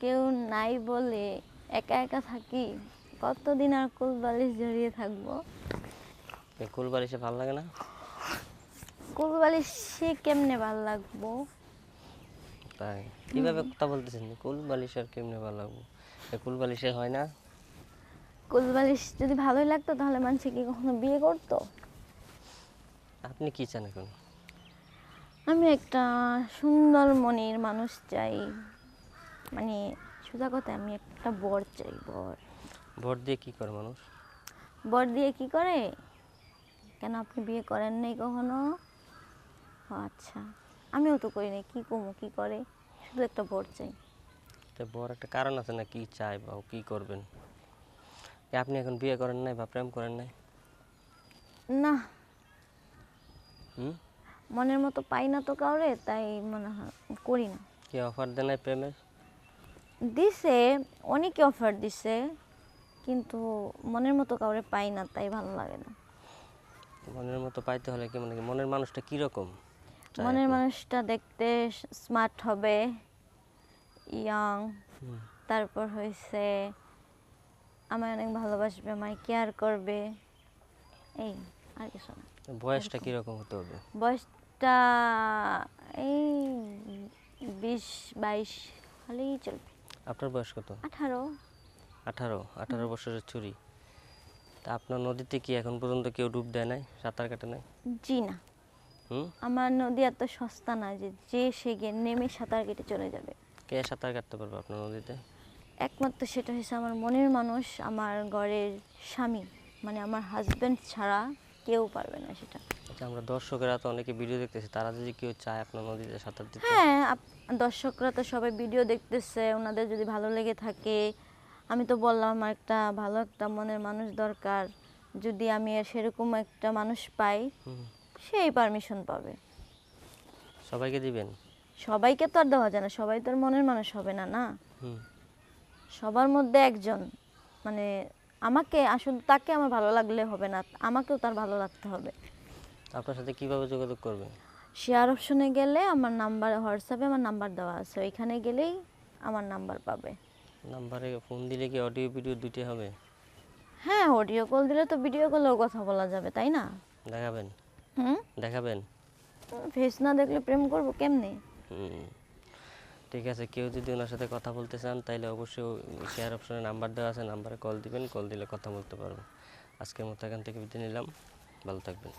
কেউ নাই বলে একা একা থাকি, কতদিন আর কোল বালিশ জড়িয়ে থাকবো। কোল বালিশে ভালো লাগে না? কোল বালিশে কেমনে ভাল লাগবো? তাই কিভাবে কথা বলতেছেন? কোল বালিশ আর কেমনে ভালো লাগবো? কোল বালিশে হয় না? কোল বালিশ যদি ভালোই লাগতো তাহলে মানুষ কি কখনো বিয়ে করতো? আপনি কি চান এখন? আমি একটা সুন্দর মনের মানুষ চাই, মানে সোজা কথা আমি একটা বর চাই। ভোট দিয়ে কি করে মানুষ? বর দিয়ে কি করে? কেন আপনি বিয়ে করেন নাই কখনো? ও আচ্ছা, আমিও তো করি নাই, কি কমু কি করে, শুধু একটা বর চাই। তো বর একটা কারণ আছে না, কি চাই বা ও কি করবেন? আপনি এখন বিয়ে করেন নাই বা প্রেম করেন নাই? না, হুম, মনের মতো পাই না তো কাউরে, তাই মনে হয় করি না। কি অফার দেন নাই প্রেমের? দিছে, অনেকে অফার দিছে, কিন্তু মনের মতো কাউরে পাই না, তাই ভালো লাগে না। মনের মতো পাইতে হলে কি মানে কি মনের মানুষটা কিরকম চাই মনের আপনি? মানুষটা দেখতে স্মার্ট হবে, ইয়াং, হুম, তারপর হয়েছে আমায় অনেক ভালোবাসবে, আমায় কেয়ার করবে, এই আর কিছু না। বয়সটা এরকম কিরকম হতে হবে? বয়সটা এই 20-22 হলেই চলবে। আপনার বয়স কত? 18। 18 বছরের ছুরি। তা আপনার নদীতে কি এখন পর্যন্ত কেউ ডুব দেয় নাই, সাঁতার কাটে নাই? জি না, হুম, আমার নদী এত সস্তা না যে যে সে গিয়ে নেমে সাঁতার কেটে চলে যাবে। কে সাঁতার কাটতে পারবে আপনার নদীতে? একমাত্র সেটা হচ্ছে আমার মনের মানুষ, আমার ঘরের স্বামী, মানে আমার হাজবেন্ড ছাড়া কেউ পারবে না সেটা। আচ্ছা, আমরা দর্শকেরা তো অনেকে ভিডিও দেখতেছি, তারা যদি কেউ চায় আপনার নদীতে সাঁতার দিতে? হ্যাঁ, দর্শকরা তো সবাই ভিডিও দেখতেছে, ওনাদের যদি ভালো লেগে থাকে, আমি তো বললাম আমার একটা ভালো একটা মনের মানুষ দরকার, যদি আমি সেরকম একটা মানুষ পাই, হুম, সেই পারমিশন পাবে। সবাইকে দিবেন? সবাইকে তো আর দেওয়া যায় না, সবাই তো আর মনের মানুষ হবে না, না। হুম, সবার মধ্যে একজন, মানে আমাকে আসলে তাকে আমার ভালো লাগলে হবে না, আমাকেও তার ভালো লাগতে হবে। আপনার সাথে কিভাবে যোগাযোগ করবে? শেয়ার অপশনে গেলে আমার নাম্বার, হোয়াটসঅ্যাপে আমার নাম্বার দেওয়া আছে, ওইখানে গেলেই আমার নাম্বার পাবে। নাম্বারে ফোন দিলে কি অডিও ভিডিও দুইটাই হবে? হ্যাঁ, অডিও কল দিলে তো ভিডিও কলেও কথা বলা যাবে, তাই না? দেখাবেন? হুম, দেখাবেন? ফেস না দেখলে প্রেম করবো কেমনে? হুম, ঠিক আছে। কেউ যদি ওনার সাথে কথা বলতে চান তাহলে অবশ্যই শেয়ার অপশনে নাম্বার দেওয়া আছে, নাম্বারে কল দিবেন, কল দিলে কথা বলতে পারবো। আজকের মতো এখান থেকে বিদায় নিলাম, ভালো থাকবেন।